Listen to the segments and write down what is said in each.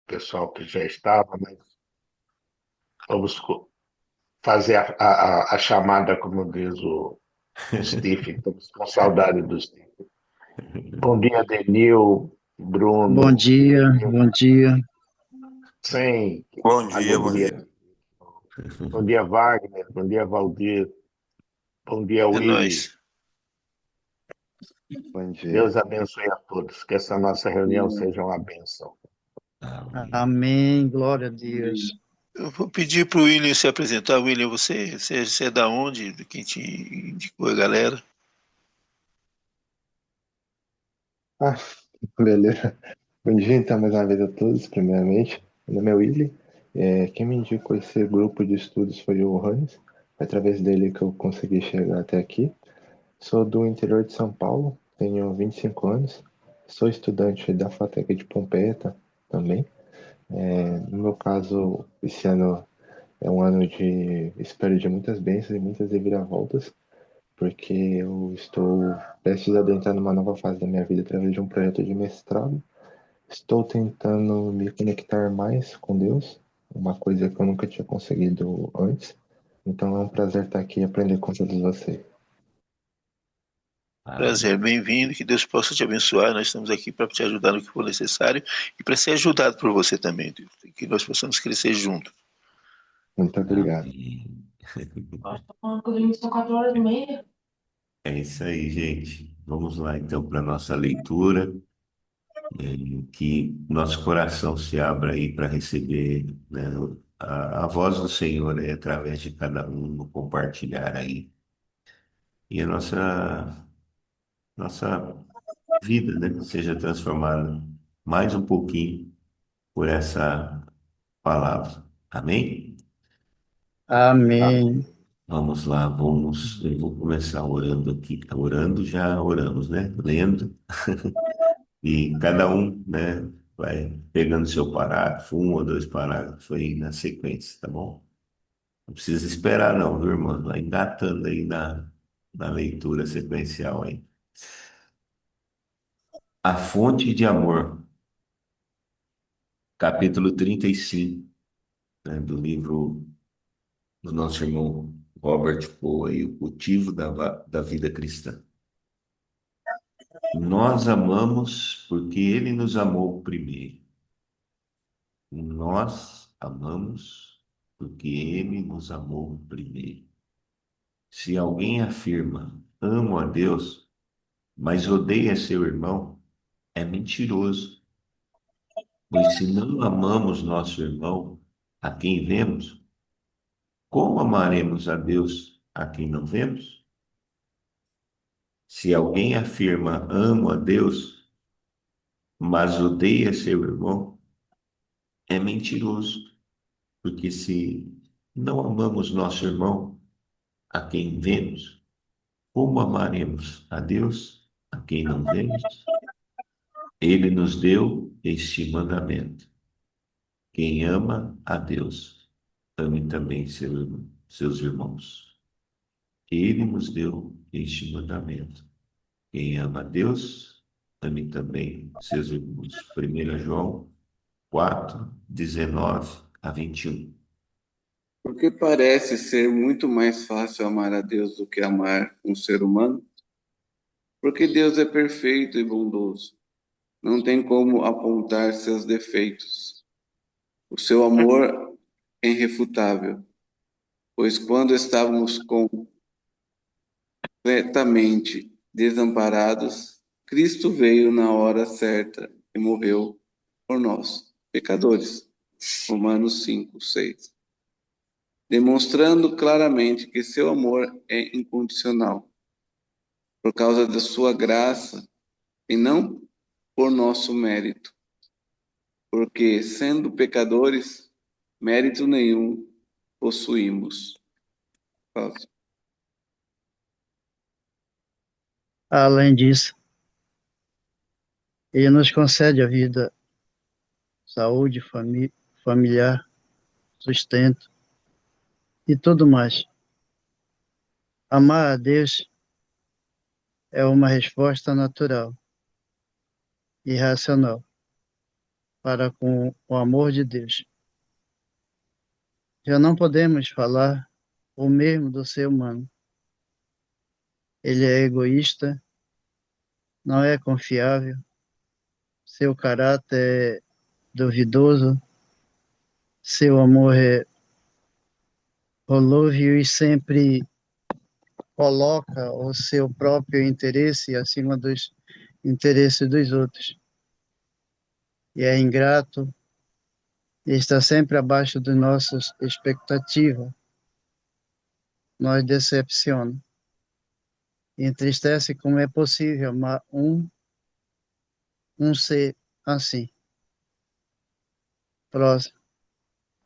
pessoal que já estava, mas vamos fazer a chamada, como diz o Steve. Estamos com saudade do Steve. Bom dia, Denil, Bom Bruno, dia, Denil, bom dia. sem Bom dia, bom alegria. dia. Bom dia, Wagner. Bom dia, Valdir. Bom dia, É nóis. Willy. Bom dia. Deus abençoe a todos. Que essa nossa reunião seja uma bênção. Amém. Amém, glória a Deus. Eu vou pedir para o William se apresentar. William, você é da onde? De quem te indicou a galera? Ah, beleza. Bom dia, então, mais uma vez a todos, primeiramente. Meu nome é Willy. Quem me indicou esse grupo de estudos foi o Hans. Foi através dele que eu consegui chegar até aqui. Sou do interior de São Paulo, tenho 25 anos. Sou estudante da FATEC de Pompeia também. No meu caso, esse ano é um ano de espero de muitas bênçãos e muitas reviravoltas, porque eu estou prestes a adentrar numa nova fase da minha vida através de um projeto de mestrado. Estou tentando me conectar mais com Deus, uma coisa que eu nunca tinha conseguido antes. Então é um prazer estar aqui e aprender com todos vocês. Prazer, bem-vindo. Que Deus possa te abençoar. Nós estamos aqui para te ajudar no que for necessário e para ser ajudado por você também. Deus. Que nós possamos crescer juntos. Muito obrigado. Amém. Nós estamos falando que o são 4h30. É isso aí, gente. Vamos lá então para a nossa leitura, que nosso coração se abra aí para receber, né, a voz do Senhor aí, através de cada um no compartilhar aí. E a nossa vida, né, seja transformada mais um pouquinho por essa palavra. Amém? Amém. Vamos lá, eu vou começar orando aqui. Orando, já oramos, né? Lendo. E cada um, né, vai pegando seu parágrafo, um ou dois parágrafos aí na sequência, tá bom? Não precisa esperar não, viu, irmão? Vai engatando aí na leitura sequencial aí. A fonte de amor, capítulo 35, né, do livro do nosso irmão Robert Poe, aí, O Cultivo da Vida Cristã. Nós amamos porque ele nos amou primeiro. Nós amamos porque ele nos amou primeiro. Se alguém afirma, amo a Deus, mas odeia seu irmão, é mentiroso. Pois se não amamos nosso irmão, a quem vemos, como amaremos a Deus a quem não vemos? Se alguém afirma, amo a Deus, mas odeia seu irmão, é mentiroso. Porque se não amamos nosso irmão, a quem vemos, como amaremos a Deus, a quem não vemos? Ele nos deu este mandamento: quem ama a Deus, ame também seus irmãos. Ele nos deu este mandamento: quem ama a Deus, ame também seus irmãos. 1 João 4:19 a 21. Porque parece ser muito mais fácil amar a Deus do que amar um ser humano? Porque Deus é perfeito e bondoso. Não tem como apontar seus defeitos. O seu amor é irrefutável, pois quando estávamos completamente desamparados, Cristo veio na hora certa e morreu por nós, pecadores. Romanos 5:6. Demonstrando claramente que seu amor é incondicional, por causa da sua graça e não por nosso mérito, porque, sendo pecadores, mérito nenhum possuímos. Pausa. Além disso, ele nos concede a vida, saúde, familiar, sustento e tudo mais. Amar a Deus é uma resposta natural e racional para com o amor de Deus. Já não podemos falar o mesmo do ser humano. Ele é egoísta, não é confiável, seu caráter é duvidoso, seu amor é volúvel e sempre coloca o seu próprio interesse acima dos interesses dos outros. E é ingrato e está sempre abaixo das nossas expectativas. Nos decepciona. E entristece como é possível amar um ser assim. Próximo.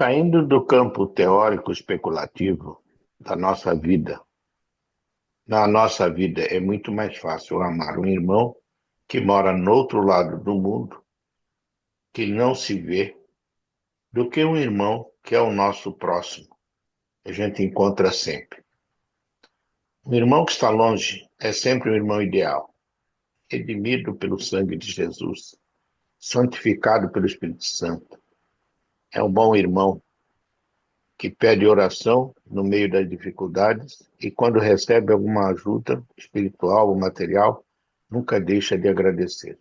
Saindo do campo teórico especulativo da nossa vida, na nossa vida é muito mais fácil amar um irmão que mora no outro lado do mundo, que não se vê, do que um irmão que é o nosso próximo. A gente encontra sempre. Um irmão que está longe é sempre um irmão ideal, redimido pelo sangue de Jesus, santificado pelo Espírito Santo. É um bom irmão que pede oração no meio das dificuldades e quando recebe alguma ajuda espiritual ou material, nunca deixa de agradecer.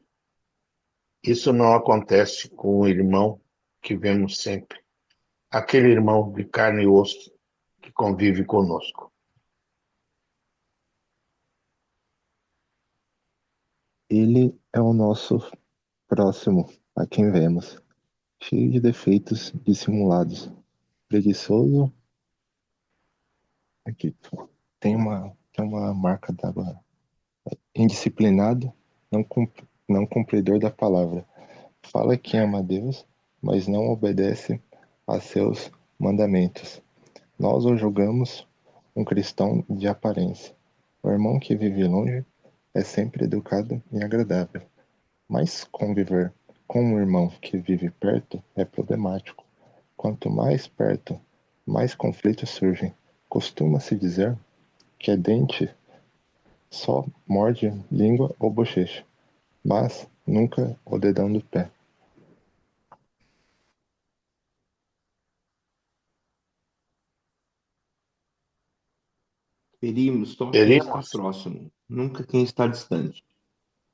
Isso não acontece com o irmão que vemos sempre, aquele irmão de carne e osso que convive conosco. Ele é o nosso próximo, a quem vemos, cheio de defeitos dissimulados, preguiçoso. Aqui tem uma marca d'água. Indisciplinado, não cumpridor da palavra. Fala que ama a Deus, mas não obedece a seus mandamentos. Nós o julgamos um cristão de aparência. O irmão que vive longe é sempre educado e agradável, mas conviver com um irmão que vive perto é problemático. Quanto mais perto, mais conflitos surgem. Costuma-se dizer que é dente só morde língua ou bochecha, mas nunca o dedão do pé. Ferimos só quem está Teríamos, próximo, nunca quem está distante.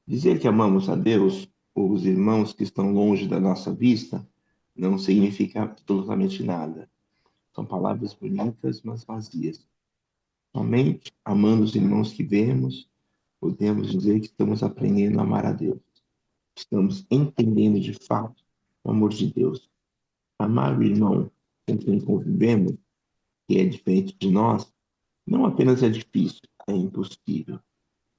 Dizer que amamos a Deus ou os irmãos que estão longe da nossa vista não significa absolutamente nada. São palavras bonitas, mas vazias. Somente amando os irmãos que vemos, podemos dizer que estamos aprendendo a amar a Deus. Estamos entendendo de fato o amor de Deus. Amar o irmão com quem convivemos, que é diferente de nós, não apenas é difícil, é impossível.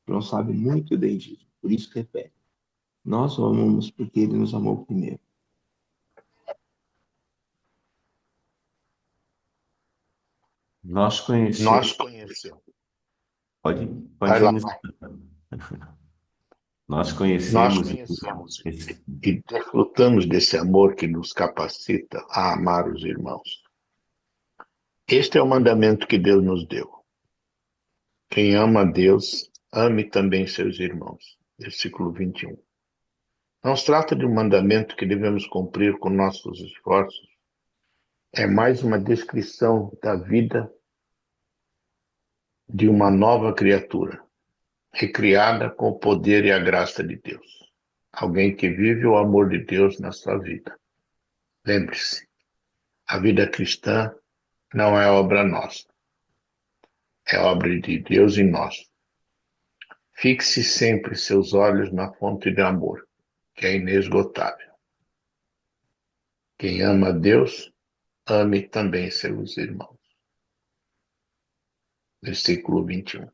João sabe muito bem disso, por isso repete. Nós o amamos porque ele nos amou primeiro. Nós nós conhecemos. conhecemos. Pode, Vai pode lá, iniciar. Nós nós conhecemos conhecemos esse- e desfrutamos desse amor que nos capacita a amar os irmãos. Este é o mandamento que Deus nos deu. Quem ama a Deus, ame também seus irmãos. Versículo 21. Não se trata de um mandamento que devemos cumprir com nossos esforços. É mais uma descrição da vida de uma nova criatura, recriada com o poder e a graça de Deus. Alguém que vive o amor de Deus na sua vida. Lembre-se, a vida cristã não é obra nossa, é obra de Deus em nós. Fixe sempre seus olhos na fonte de amor, que é inesgotável. Quem ama a Deus, ame também seus irmãos. Versículo 21.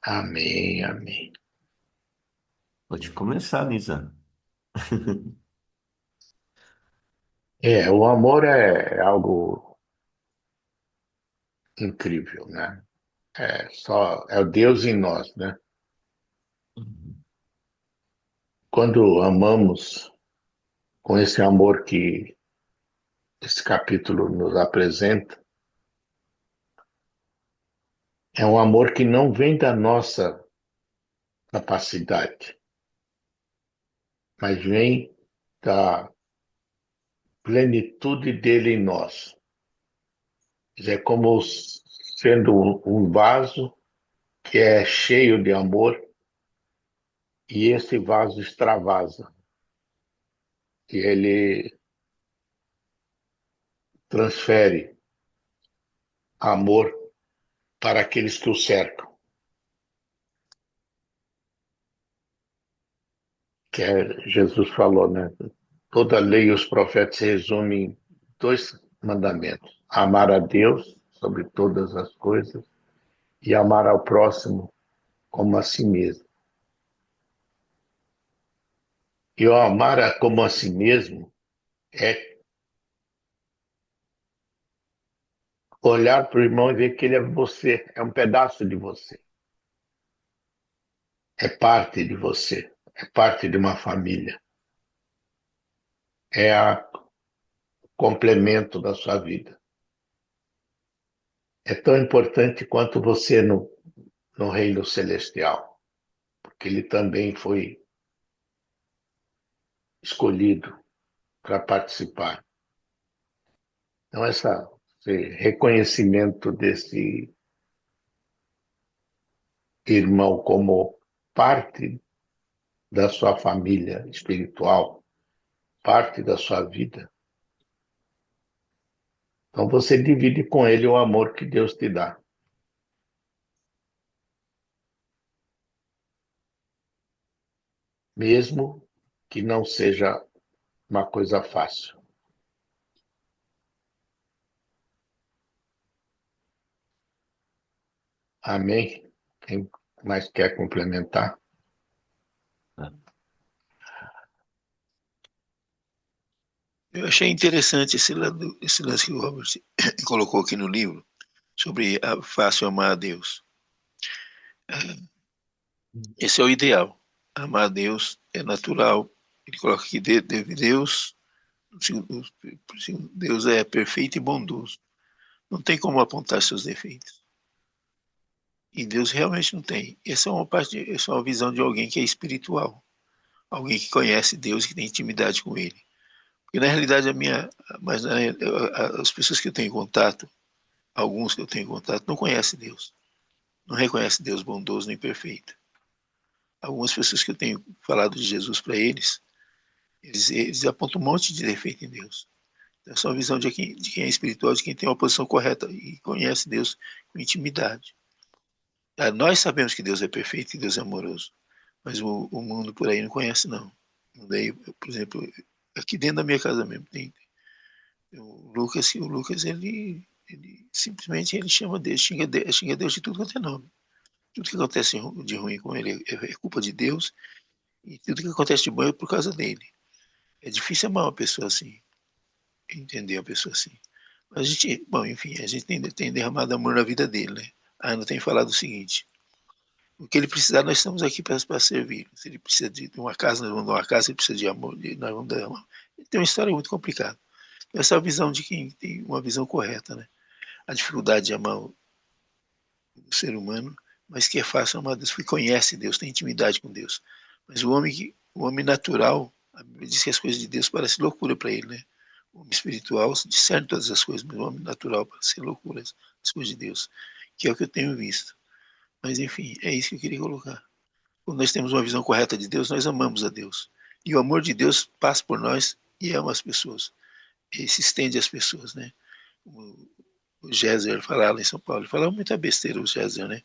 Amém, amém. Pode começar, Nisa. O amor é algo incrível, né? É o Deus em nós, né? Quando amamos com esse amor que esse capítulo nos apresenta, é um amor que não vem da nossa capacidade, mas vem da plenitude dele em nós. É como sendo um vaso que é cheio de amor e esse vaso extravasa. E ele transfere amor para aqueles que o cercam. Que Jesus falou, né? Toda a lei e os profetas se resumem em dois mandamentos: amar a Deus sobre todas as coisas e amar ao próximo como a si mesmo. E o amar como a si mesmo é olhar para o irmão e ver que ele é você, é um pedaço de você, é parte de você, é parte de uma família, é o complemento da sua vida. É tão importante quanto você no reino celestial, porque ele também foi escolhido para participar. Então, esse reconhecimento desse irmão como parte da sua família espiritual, parte da sua vida. Então, você divide com ele o amor que Deus te dá. Mesmo que não seja uma coisa fácil. Amém? Quem mais quer complementar? Eu achei interessante esse lance que o Robert colocou aqui no livro, sobre a fácil amar a Deus. Esse é o ideal. Amar a Deus é natural. Ele coloca aqui, Deus, Deus é perfeito e bondoso. Não tem como apontar seus defeitos. E Deus realmente não tem. Essa é uma visão de alguém que é espiritual. Alguém que conhece Deus, que tem intimidade com Ele. Porque na realidade as pessoas que eu tenho contato, alguns que eu tenho contato, não conhecem Deus. Não reconhecem Deus bondoso nem perfeito. Algumas pessoas que eu tenho falado de Jesus para eles, eles apontam um monte de defeito em Deus. Então, essa é uma visão de quem é espiritual, de quem tem uma posição correta e conhece Deus com intimidade. Nós sabemos que Deus é perfeito e Deus é amoroso, mas o mundo por aí não conhece, não. Daí, por exemplo, aqui dentro da minha casa mesmo, tem o Lucas ele simplesmente ele chama Deus, xinga Deus de tudo quanto é nome. Tudo que acontece de ruim com ele é culpa de Deus, e tudo que acontece de bom é por causa dele. É difícil amar uma pessoa assim, entender uma pessoa assim. Mas bom, enfim, a gente tem derramado amor na vida dele, né? A Ana tem falado o seguinte: o que ele precisar, nós estamos aqui para servir. Se ele precisa de uma casa, nós vamos dar uma casa. Se ele precisa de amor, nós vamos dar amor. Ele tem uma história muito complicada. Essa é a visão de quem tem uma visão correta, né? A dificuldade de amar o ser humano, mas que é fácil amar Deus, porque conhece Deus, tem intimidade com Deus. Mas o homem natural, a Bíblia diz que as coisas de Deus parecem loucura para ele, né? O homem espiritual discerne todas as coisas, mas o homem natural parece loucura as coisas de Deus, que é o que eu tenho visto. Mas enfim, é isso que eu queria colocar. Quando nós temos uma visão correta de Deus, nós amamos a Deus. E o amor de Deus passa por nós e ama as pessoas. E se estende às pessoas, né? O Géser falava lá em São Paulo, ele falava muita besteira, o Géser, né?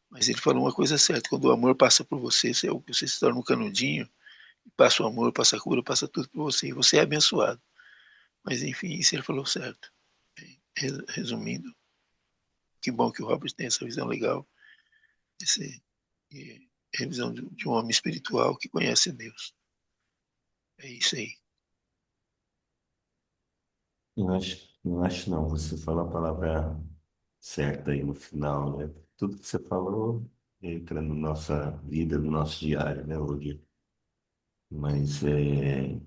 Mas ele falou uma coisa certa: quando o amor passa por você, você se torna um canudinho, passa o amor, passa a cura, passa tudo por você, e você é abençoado. Mas enfim, isso ele falou certo. Resumindo, que bom que o Robert tem essa visão legal, esse, é a visão de um homem espiritual que conhece Deus. É isso aí. Não acho não, você falou a palavra certa aí no final, né? Tudo que você falou entra na nossa vida, no nosso diário, né, hoje. Mas é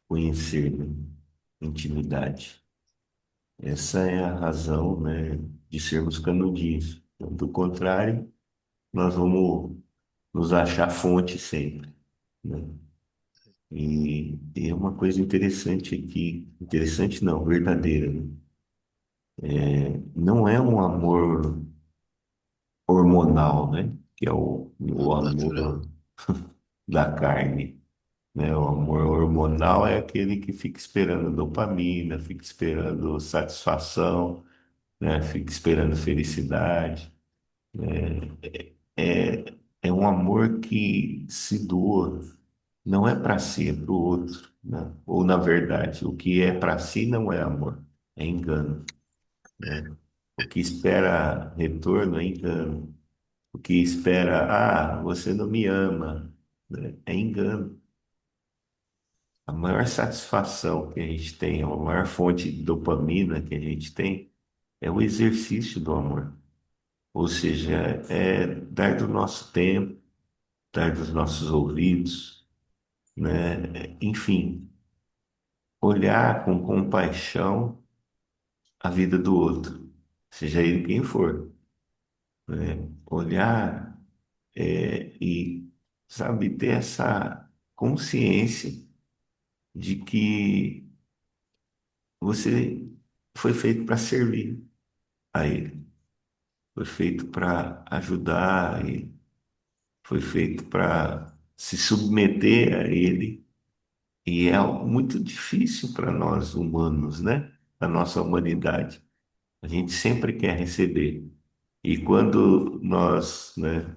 conhecer, né? Intimidade. Essa é a razão, né, de sermos canudinhos. Do contrário, nós vamos nos achar fonte sempre, né? E é uma coisa interessante aqui, interessante não, verdadeira, né? Não é um amor hormonal, né? Que é o Natural. amor da carne, né? O amor hormonal é aquele que fica esperando dopamina, fica esperando satisfação, né? Fica esperando felicidade. É, é um amor que se doa, não é para si, é para o outro, né? Ou, na verdade, o que é para si não é amor, é engano, né? O que espera retorno é engano. O que espera, você não me ama, né? É engano. A maior satisfação que a gente tem, a maior fonte de dopamina que a gente tem é o exercício do amor. Ou seja, é dar do nosso tempo, dar dos nossos ouvidos, né? Enfim, olhar com compaixão a vida do outro, seja ele quem for, né? Olhar e, sabe, ter essa consciência de que você foi feito para servir a ele, foi feito para ajudar e foi feito para se submeter a ele. E é algo muito difícil para nós humanos, né? A nossa humanidade. A gente sempre quer receber. E quando nós, né,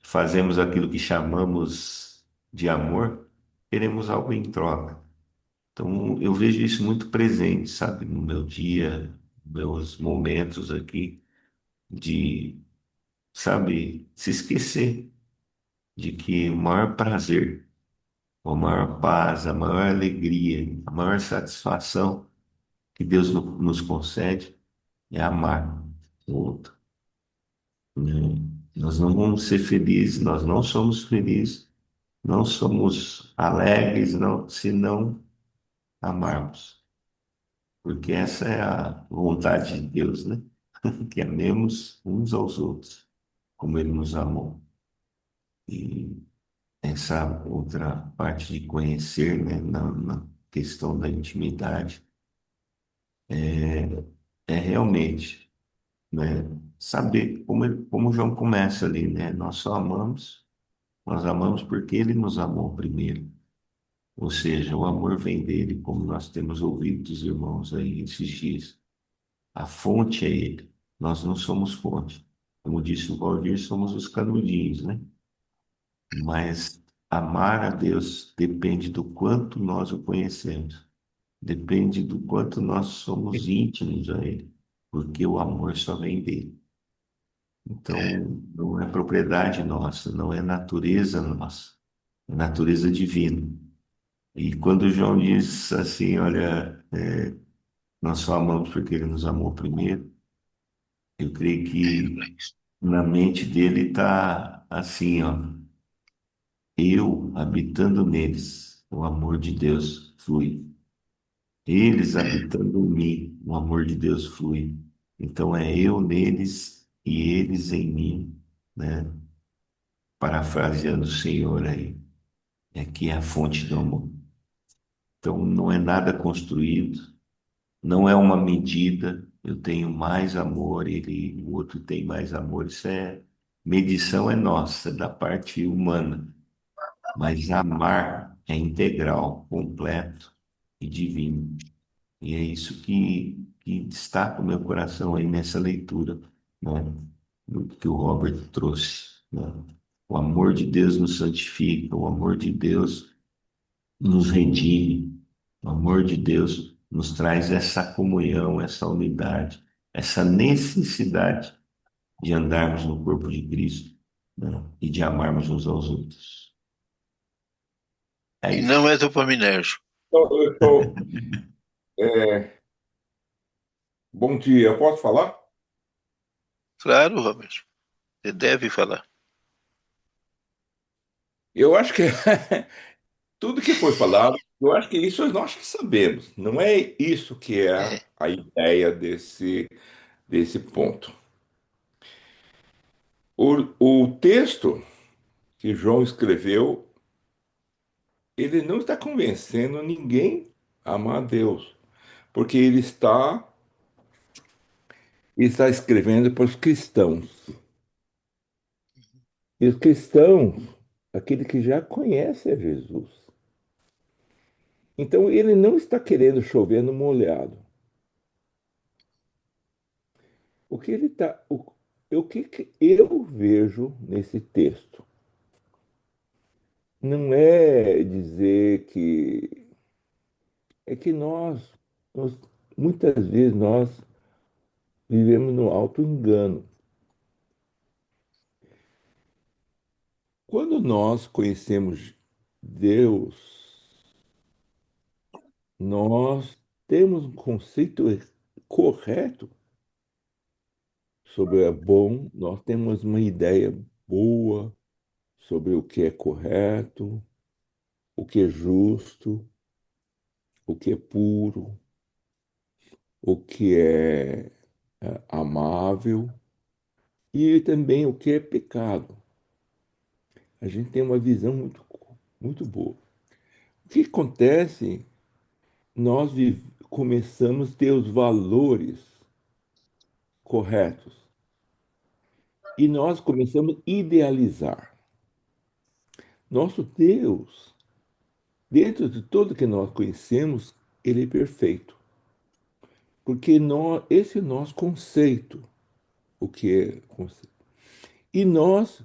fazemos aquilo que chamamos de amor, queremos algo em troca. Então, eu vejo isso muito presente, sabe, no meu dia, meus momentos aqui, de, sabe, se esquecer de que o maior prazer, a maior paz, a maior alegria, a maior satisfação que Deus nos concede é amar o outro, né? Nós não vamos ser felizes, nós não somos felizes, não somos alegres, não, se não amarmos. Porque essa é a vontade de Deus, né? Que amemos uns aos outros, como Ele nos amou. E essa outra parte de conhecer, né, na questão da intimidade, é realmente, né, saber como João começa ali, né? Nós amamos porque Ele nos amou primeiro. Ou seja, o amor vem dele, como nós temos ouvido dos irmãos aí esses dias. A fonte é ele. Nós não somos fonte. Como disse o Valdir, somos os canudinhos, né? Mas amar a Deus depende do quanto nós o conhecemos. Depende do quanto nós somos íntimos a Ele. Porque o amor só vem dele. É, Então, não é propriedade nossa, não é natureza nossa. É natureza divina. E quando João diz assim, olha, nós só amamos porque ele nos amou primeiro, eu creio que é, na mente dele está assim, ó, eu habitando neles, o amor de Deus flui. Eles habitando em mim, o amor de Deus flui. Então é eu neles e eles em mim, né? Parafraseando o Senhor aí, é que é a fonte do amor. Então não é nada construído, não é uma medida, eu tenho mais amor, o outro tem mais amor. Isso é medição é nossa, da parte humana, mas amar é integral, completo e divino. E é isso que destaca o meu coração aí nessa leitura, né, do que o Robert trouxe, né? O amor de Deus nos santifica, o amor de Deus nos redime. O amor de Deus nos traz essa comunhão, essa unidade, essa necessidade de andarmos no corpo de Cristo, né? E de amarmos uns aos outros. É e não isso. é dopaminérgico. É, bom dia, posso falar? Claro, Robert, você deve falar. Eu acho que tudo que foi falado, eu acho que isso nós que sabemos. Não é isso que é É, a ideia desse ponto. O texto que João escreveu ele não está convencendo ninguém a amar a Deus, porque ele está escrevendo para os cristãos. E os cristãos, aquele que já conhece a Jesus. Então ele não está querendo chover no molhado. O que ele está, o que eu vejo nesse texto não é dizer que é que nós muitas vezes nós vivemos no auto-engano. Quando nós conhecemos Deus, nós temos um conceito correto sobre o bom, nós temos uma ideia boa sobre o que é correto, o que é justo, o que é puro, o que é amável e também o que é pecado. A gente tem uma visão muito boa. O que acontece? Nós começamos a ter os valores corretos e nós começamos a idealizar. Nosso Deus, dentro de tudo que nós conhecemos, ele é perfeito. Porque esse é o nosso conceito, o que é conceito. E nós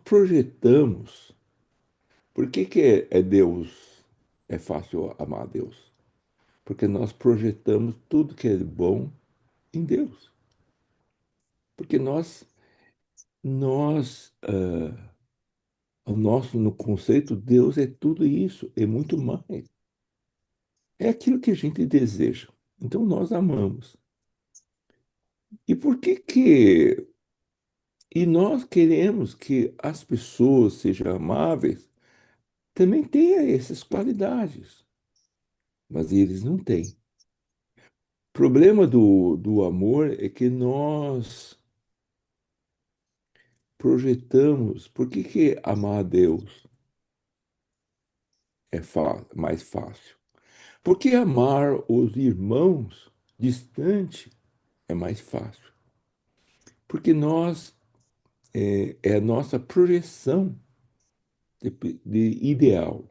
projetamos. Por que é Deus? É fácil amar a Deus? Porque nós projetamos tudo que é bom em Deus. Porque o nosso no conceito, Deus é tudo isso, é muito mais. É aquilo que a gente deseja. Então nós amamos. E por que que e nós queremos que as pessoas sejam amáveis, também tenham essas qualidades, mas eles não têm. O problema do amor é que nós projetamos. Por que que amar a Deus é mais fácil? Porque amar os irmãos distante é mais fácil. Porque é a nossa projeção de ideal.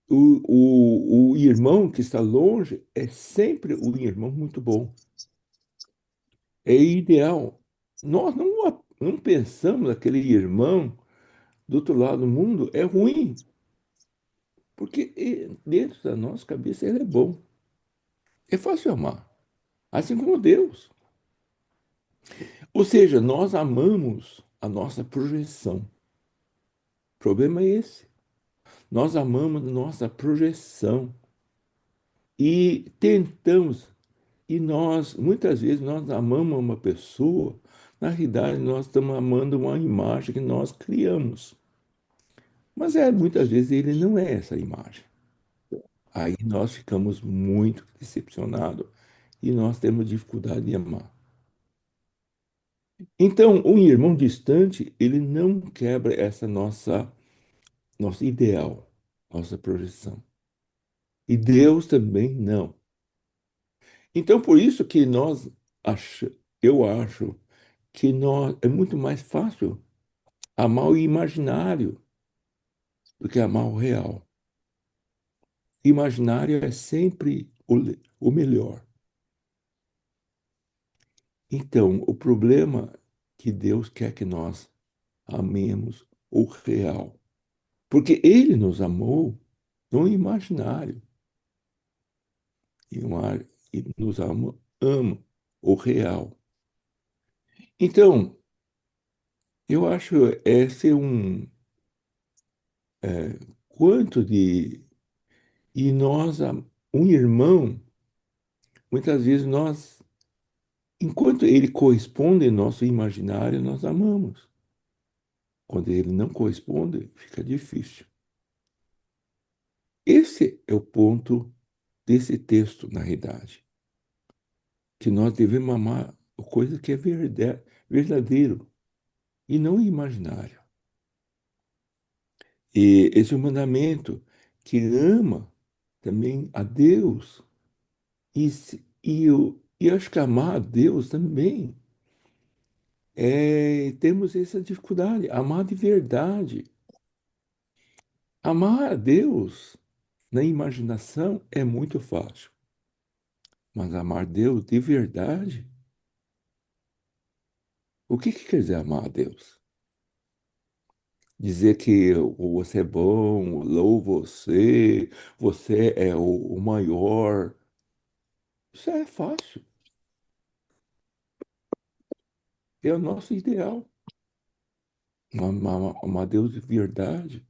O irmão que está longe é sempre um irmão muito bom. É ideal. Nós não pensamos aquele irmão do outro lado do mundo é ruim, porque dentro da nossa cabeça ele é bom. É fácil amar, assim como Deus. Ou seja, nós amamos a nossa projeção. O problema é esse. Nós amamos a nossa projeção e tentamos, e muitas vezes, nós amamos uma pessoa, na realidade, nós estamos amando uma imagem que nós criamos. Mas muitas vezes ele não é essa imagem. Aí nós ficamos muito decepcionados e nós temos dificuldade de amar. Então, um irmão distante, ele não quebra essa nosso ideal, nossa projeção. E Deus também não. Então, por isso que eu acho que é muito mais fácil amar o imaginário do que amar o real. Imaginário é sempre o melhor. Então, o problema é que Deus quer que nós amemos o real. Porque Ele nos amou no imaginário. E nos ama o real. Então, eu acho esse quanto de. E um irmão, muitas vezes enquanto ele corresponde ao nosso imaginário, nós amamos. Quando ele não corresponde, fica difícil. Esse é o ponto desse texto, na realidade. Que nós devemos amar a coisa que é verdadeiro. e não imaginário. E esse é um mandamento que ama também a Deus. E acho que amar a Deus também temos essa dificuldade, amar de verdade. Amar a Deus na imaginação é muito fácil, mas amar Deus de verdade, o que quer dizer amar a Deus? Dizer que você é bom, louvo você, você é o maior. Isso é fácil, é o nosso ideal. Amar Deus de verdade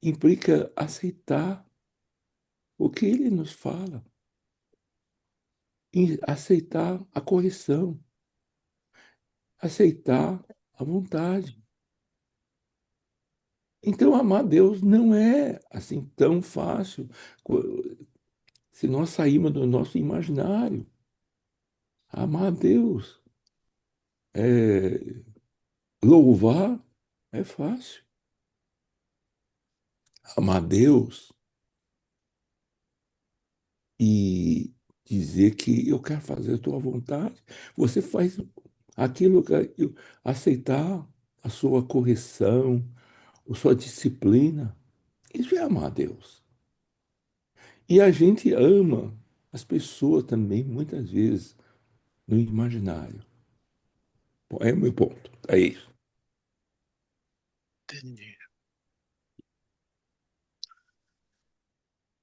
implica aceitar o que Ele nos fala, e aceitar a correção, aceitar a vontade. Então, amar Deus não é assim tão fácil co- se nós sairmos do nosso imaginário. Amar a Deus, é, louvar, é fácil. Amar a Deus e dizer que eu quero fazer a tua vontade, você faz aquilo aceitar a sua correção, a sua disciplina. Isso é amar a Deus. E a gente ama as pessoas também, muitas vezes, no imaginário. Bom, é o meu ponto. É isso. Entendi.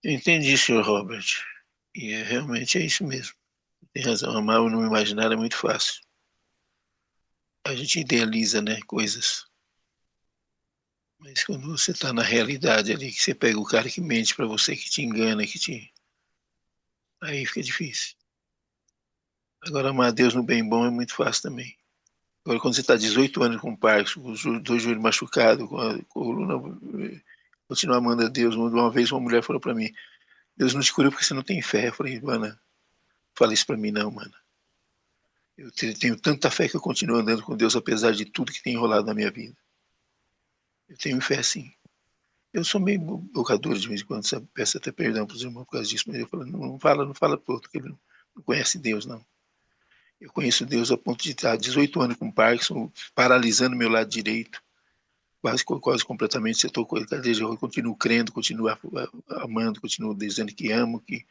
Eu entendi, senhor Robert. E realmente é isso mesmo. Tem razão. Amar no imaginário é muito fácil. A gente idealiza, né, coisas. Mas quando você está na realidade ali, que você pega o cara que mente para você, que te engana, aí fica difícil. Agora, amar a Deus no bem bom é muito fácil também. Agora, quando você está 18 anos com Parkinson, com os dois joelhos machucados, com a coluna, continuar amando a Deus. Uma vez uma mulher falou para mim, Deus não te curou porque você não tem fé. Eu falei, mano, fala isso para mim não, mano. Eu tenho tanta fé que eu continuo andando com Deus, apesar de tudo que tem enrolado na minha vida. Eu tenho fé sim. Eu sou meio bocador de vez em quando, sabe? Peço até perdão para os irmãos por causa disso, mas eu falo, não fala pro outro, que ele não conhece Deus, não. Eu conheço Deus a ponto de estar 18 anos com Parkinson, paralisando meu lado direito, quase completamente. Você tocou ele, eu continuo crendo, continuo amando, continuo dizendo que amo, que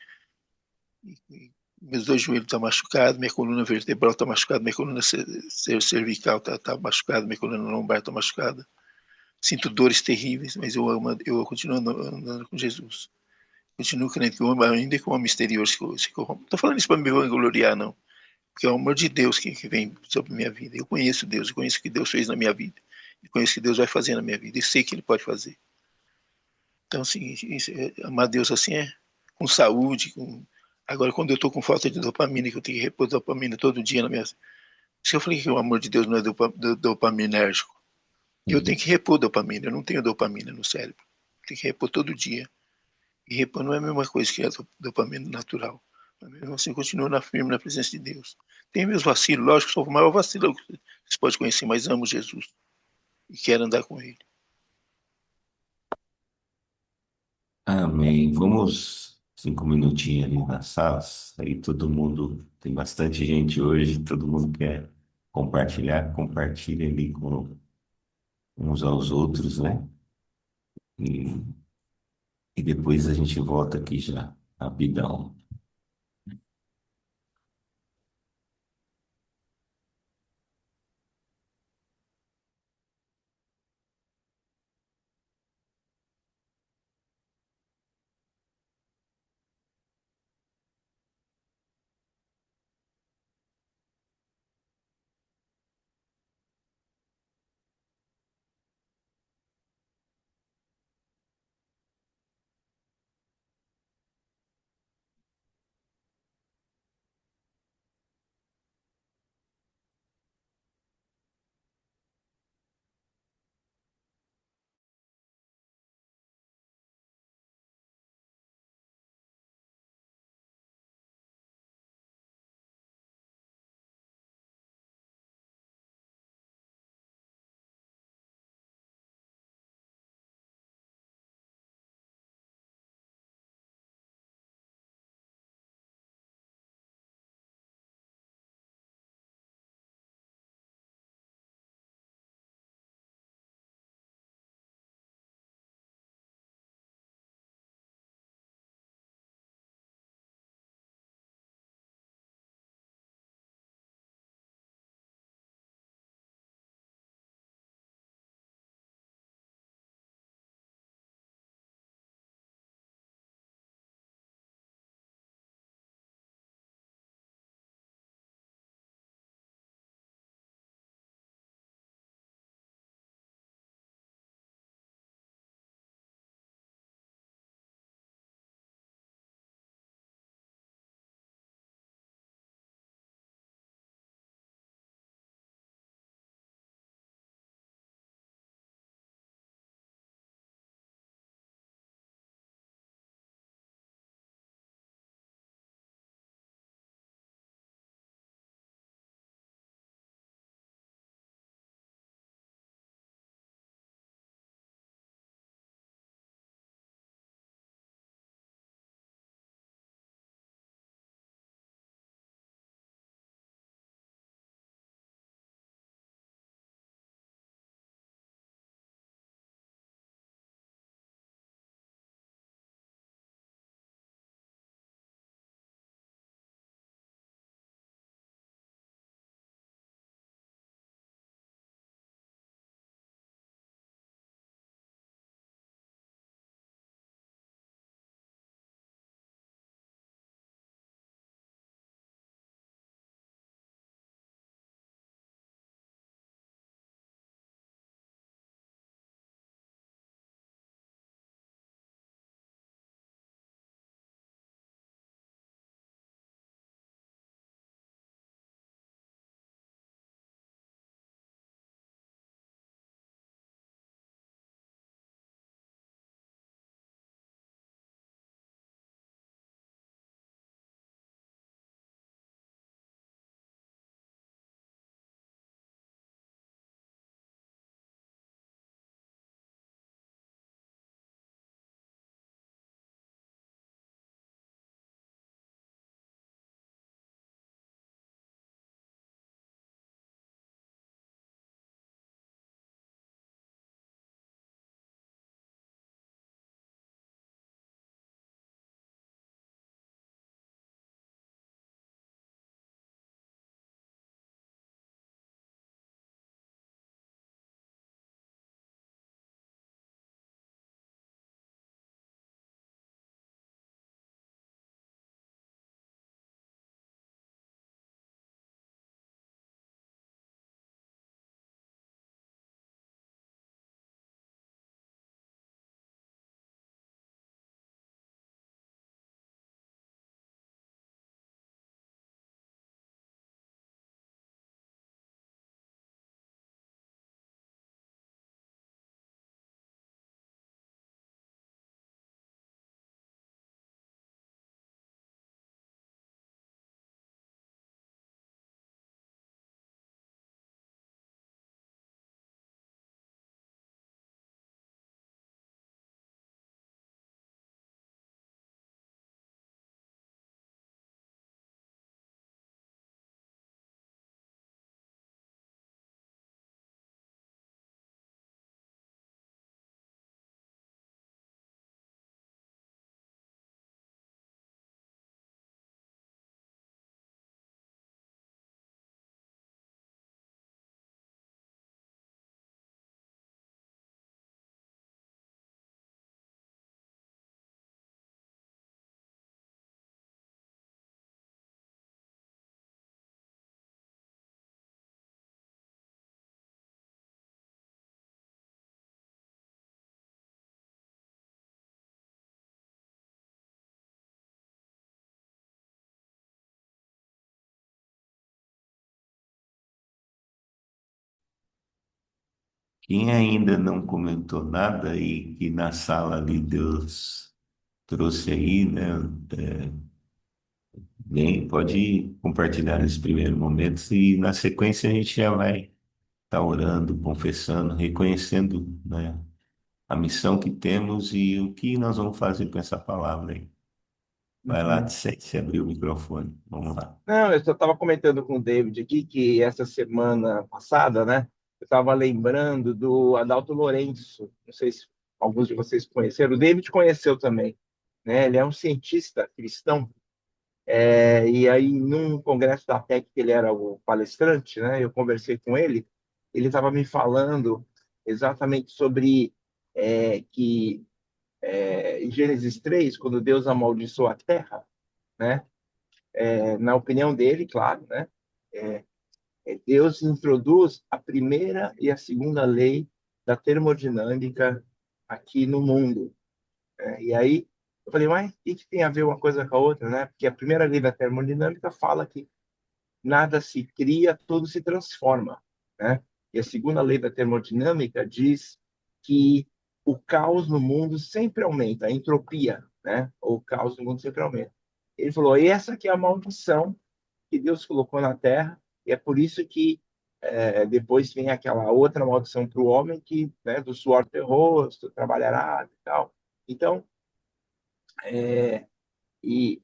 meus dois joelhos estão machucados, minha coluna vertebral está machucada, minha coluna cervical está machucada, minha coluna lombar está machucada. Sinto dores terríveis, mas eu continuo andando com Jesus. Continuo crendo que o homem, ainda que o homem exterior se corrompe. Não estou falando isso para me vangloriar, não. Porque é o amor de Deus que vem sobre a minha vida. Eu conheço Deus, eu conheço o que Deus fez na minha vida. Eu conheço o que Deus vai fazer na minha vida. E sei que Ele pode fazer. Então, assim, amar Deus assim é com saúde. Agora, quando eu estou com falta de dopamina, que eu tenho que repor dopamina todo dia na minha. Se eu falei que o amor de Deus não é dopaminérgico, eu tenho Uhum. que repor dopamina. Eu não tenho dopamina no cérebro. Eu tenho que repor todo dia. E repor não é a mesma coisa que a dopamina natural. Mas mesmo assim, eu continuo firme na presença de Deus. Tem meus vacilos, lógico, sou o maior vacilo que você pode conhecer, mas amo Jesus e quero andar com Ele. Amém. Vamos 5 minutinhos ali nas salas. Aí todo mundo, tem bastante gente hoje, todo mundo quer compartilhar, compartilha ali com uns aos outros, né? E, e depois a gente volta aqui já, rapidão. Quem ainda não comentou nada e que na sala ali Deus trouxe aí, né? é, Bem, pode compartilhar nesses primeiros momentos e na sequência a gente já vai estar orando, confessando, reconhecendo, né, a missão que temos e o que nós vamos fazer com essa palavra aí. Vai lá, Uhum. se abrir o microfone. Vamos lá. Não, eu só estava comentando com o David aqui que essa semana passada, né, eu estava lembrando do Adalto Lourenço. Não sei se alguns de vocês conheceram. O David conheceu também, né? Ele é um cientista cristão. E aí, num congresso da PEC, que ele era o palestrante, né? Eu conversei com ele. Ele estava me falando exatamente sobre que em Gênesis 3, quando Deus amaldiçoou a terra, né? Na opinião dele, claro, né? É, Deus introduz a primeira e a segunda lei da termodinâmica aqui no mundo. E aí eu falei, mas o que tem a ver uma coisa com a outra, né? Porque a primeira lei da termodinâmica fala que nada se cria, tudo se transforma, né? E a segunda lei da termodinâmica diz que o caos no mundo sempre aumenta, a entropia, né? O caos no mundo sempre aumenta. Ele falou, e essa que é a maldição que Deus colocou na Terra, e é por isso que depois vem aquela outra maldição para o homem que, né, do suor do teu rosto, trabalhará e tal. Então, e,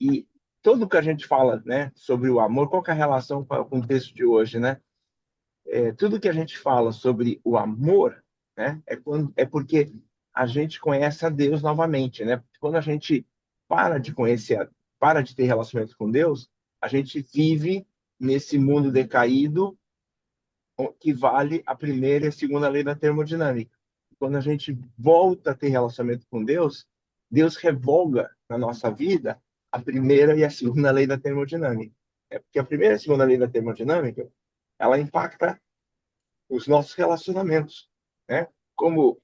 e tudo que a gente fala, né, sobre o amor, qual que é a relação com o texto de hoje, né? Tudo que a gente fala sobre o amor, né, é porque a gente conhece a Deus novamente, né? Quando a gente para de conhecer, para de ter relacionamento com Deus, a gente vive nesse mundo decaído que vale a primeira e a segunda lei da termodinâmica. Quando a gente volta a ter relacionamento com Deus, Deus revoga na nossa vida a primeira e a segunda lei da termodinâmica. Porque a primeira e a segunda lei da termodinâmica, ela impacta os nossos relacionamentos, né? Como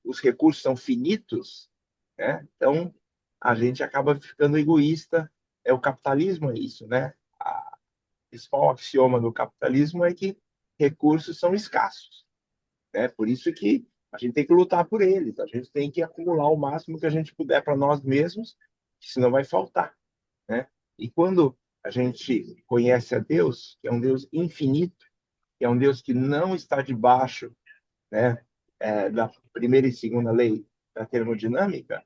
os recursos são finitos, né? Então a gente acaba ficando egoísta. O capitalismo é isso, né? O principal axioma do capitalismo é que recursos são escassos, né? Por isso que a gente tem que lutar por eles, a gente tem que acumular o máximo que a gente puder para nós mesmos, senão vai faltar, né? E quando a gente conhece a Deus, que é um Deus infinito, que é um Deus que não está debaixo, né, da primeira e segunda lei da termodinâmica,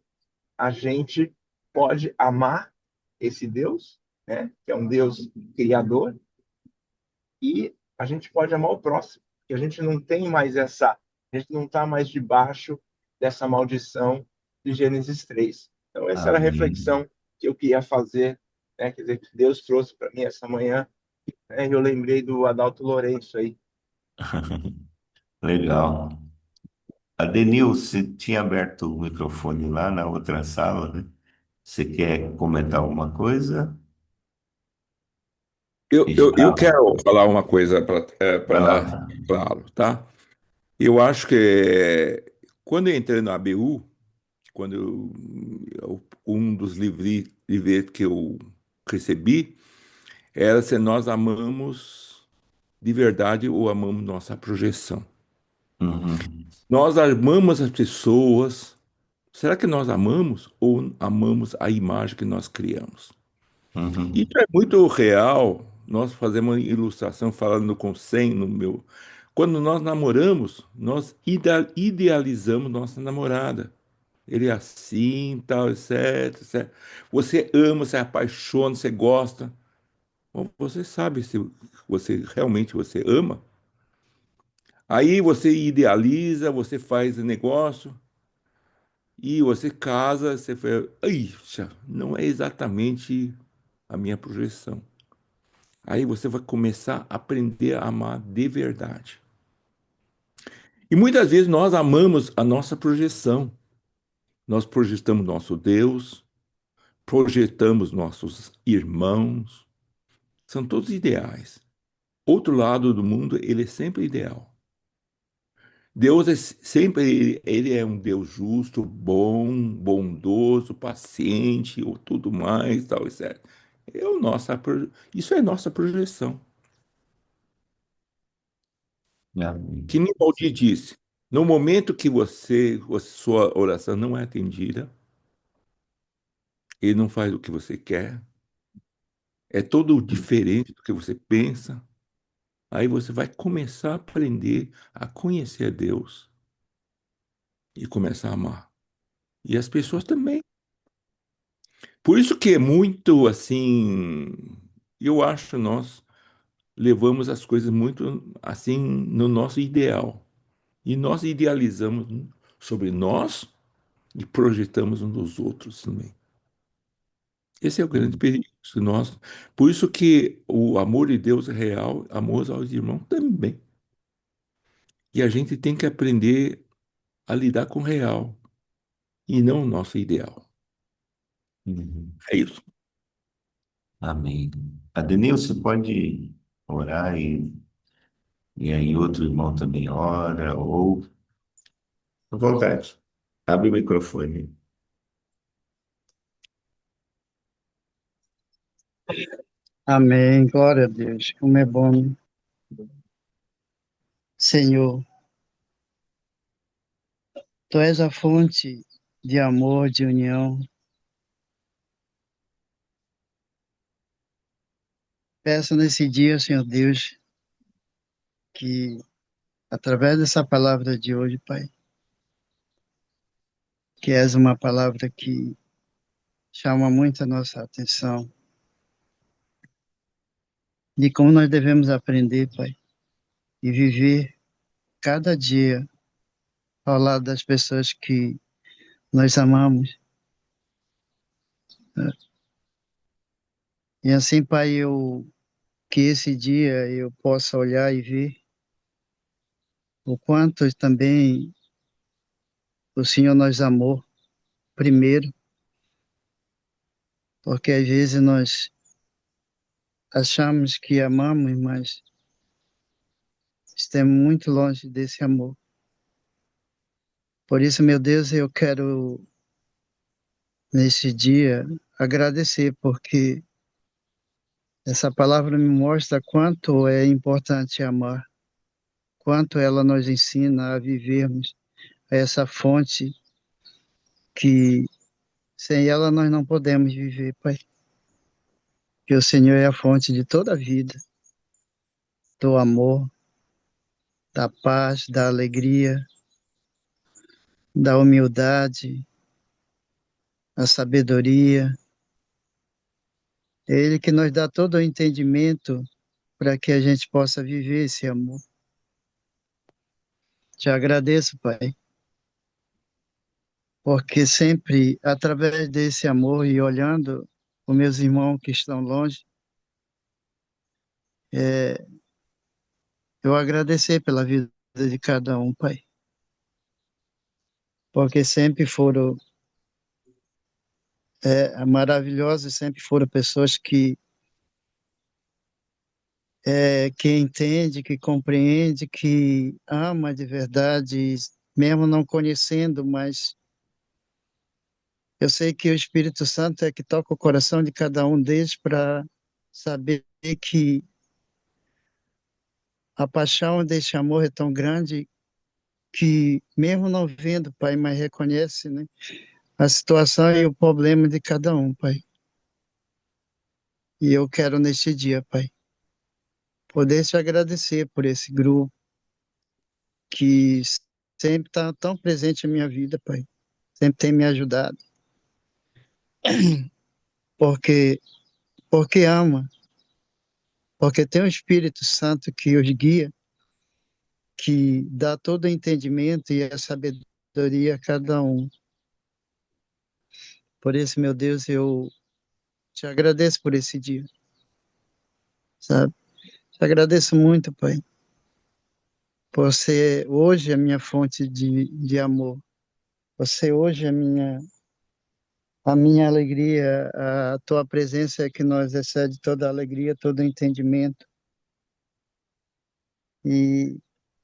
a gente pode amar esse Deus, né, que é um Deus criador, e a gente pode amar o próximo, porque a gente não tem mais a gente não está mais debaixo dessa maldição de Gênesis 3. Então, essa era a Amém. reflexão que eu queria fazer, né? Quer dizer, que Deus trouxe para mim essa manhã, né? Eu lembrei do Adalto Lourenço aí. Legal. Adenil, você tinha aberto o microfone lá na outra sala, né? Você quer comentar alguma coisa? Eu Já. quero falar uma coisa Vai para lá. claro, tá? Eu acho que quando eu entrei na ABU, quando um dos livros que eu recebi era se nós amamos de verdade ou amamos nossa projeção. Uhum, Nós amamos as pessoas. Será que nós amamos ou amamos a imagem que nós criamos? Isso uhum, é muito real. Nós fazemos uma ilustração falando com 100 no meu. Quando nós namoramos, nós idealizamos nossa namorada. Ele é assim, tal, etc, etc. Você ama, você apaixona, você gosta. Bom, você sabe se você realmente você ama. Aí você idealiza, você faz negócio e você casa, você fala, "Aixa, não é exatamente a minha projeção." Aí você vai começar a aprender a amar de verdade. E muitas vezes nós amamos a nossa projeção. Nós projetamos nosso Deus, projetamos nossos irmãos, são todos ideais. Outro lado do mundo, ele é sempre ideal. Deus é sempre, ele é um Deus justo, bom, bondoso, paciente, ou tudo mais, tal, etc. Isso é nossa projeção. Amém. Que nem Valdir disse, no momento que a sua oração não é atendida, ele não faz o que você quer, é todo diferente do que você pensa, aí você vai começar a aprender a conhecer a Deus e começar a amar. E as pessoas também. Por isso que é muito assim, eu acho nós levamos as coisas muito assim no nosso ideal. E nós idealizamos sobre nós e projetamos uns nos outros também. Esse é o grande perigo. Se nós, por isso que o amor de Deus é real, amor aos irmãos também. E a gente tem que aprender a lidar com o real e não o nosso ideal. Uhum. É isso. Amém. Adenilson, você pode orar e aí outro irmão também ora, ou à vontade. Abre o microfone. Amém. Glória a Deus. Como é bom, Senhor. Tu és a fonte de amor, de união. Peço nesse dia, Senhor Deus, que através dessa palavra de hoje, Pai, que és uma palavra que chama muito a nossa atenção, de como nós devemos aprender, Pai, e viver cada dia ao lado das pessoas que nós amamos. Né? E assim, Pai, que esse dia eu possa olhar e ver o quanto também o Senhor nos amou primeiro, porque às vezes nós achamos que amamos, mas estamos muito longe desse amor. Por isso, meu Deus, eu quero nesse dia agradecer, porque essa palavra me mostra quanto é importante amar, quanto ela nos ensina a vivermos essa fonte que sem ela nós não podemos viver, Pai. Que o Senhor é a fonte de toda a vida, do amor, da paz, da alegria, da humildade, da sabedoria. É Ele que nos dá todo o entendimento para que a gente possa viver esse amor. Te agradeço, Pai, porque sempre, através desse amor e olhando os meus irmãos que estão longe, é, eu agradecer pela vida de cada um, Pai, porque sempre foram maravilhosos, sempre foram pessoas que entende, que compreende, que ama de verdade, mesmo não conhecendo, mas eu sei que o Espírito Santo é que toca o coração de cada um deles para saber que a paixão desse amor é tão grande que, mesmo não vendo, Pai, mas reconhece, né, a situação e o problema de cada um, Pai. E eu quero neste dia, Pai, poder te agradecer por esse grupo que sempre está tão presente na minha vida, Pai. Sempre tem me ajudado, porque ama, porque tem o Espírito Santo que os guia, que dá todo o entendimento e a sabedoria a cada um. Por isso, meu Deus, eu te agradeço por esse dia, sabe? Te agradeço muito, Pai, por ser hoje a minha fonte de amor. Você hoje é a minha alegria, a tua presença é que nos excede toda a alegria, todo o entendimento. E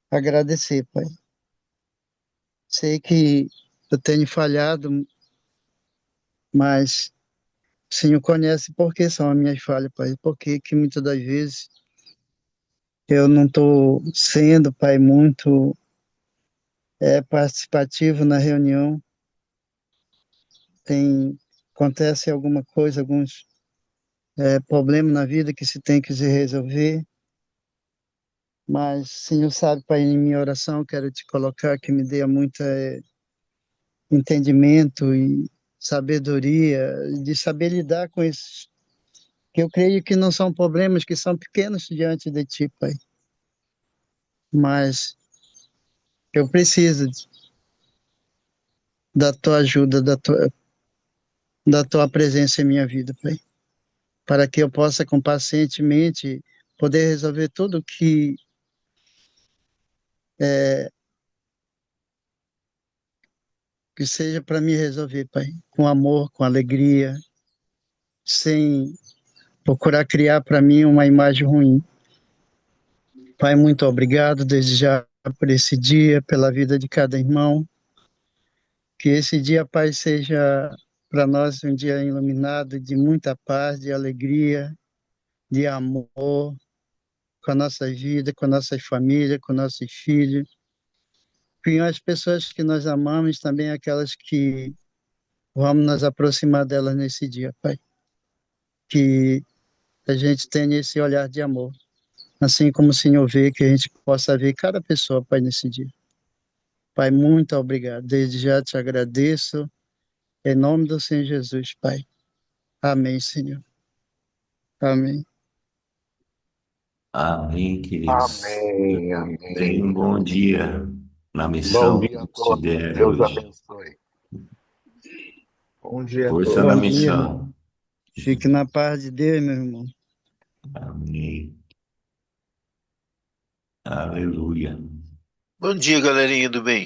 agradecer, Pai. Sei que eu tenho falhado, mas o Senhor conhece por que são as minhas falhas, Pai. Por que muitas das vezes Eu não estou sendo, Pai, muito participativo na reunião. Acontece alguma coisa, alguns problemas na vida que se tem que se resolver. Mas, Senhor sabe, Pai, em minha oração, quero te colocar que me dê muito entendimento e sabedoria, de saber lidar com esses, que eu creio que não são problemas, que são pequenos diante de Ti, Pai. Mas eu preciso da Tua ajuda, da Tua presença em minha vida, Pai, para que eu possa, com pacientemente, poder resolver tudo que seja para me resolver, Pai, com amor, com alegria, sem procurar criar para mim uma imagem ruim. Pai, muito obrigado desde já por esse dia, pela vida de cada irmão. Que esse dia, Pai, seja para nós um dia iluminado de muita paz, de alegria, de amor com a nossa vida, com a nossa família, com nossos filhos, com as pessoas que nós amamos, também aquelas que vamos nos aproximar delas nesse dia, Pai. Que a gente tenha esse olhar de amor, assim como o Senhor vê, que a gente possa ver cada pessoa, Pai, nesse dia. Pai, muito obrigado. Desde já te agradeço, em nome do Senhor Jesus, Pai. Amém, Senhor. Amém. Amém, queridos. Amém, Tenha um amém, bom amém. dia na Bom missão dia que a te todos. der Deus hoje. abençoe. Bom dia a Força na Bom todos. dia. missão. Fique na paz de Deus, meu irmão. Amém. Aleluia. Bom dia, galerinha do bem.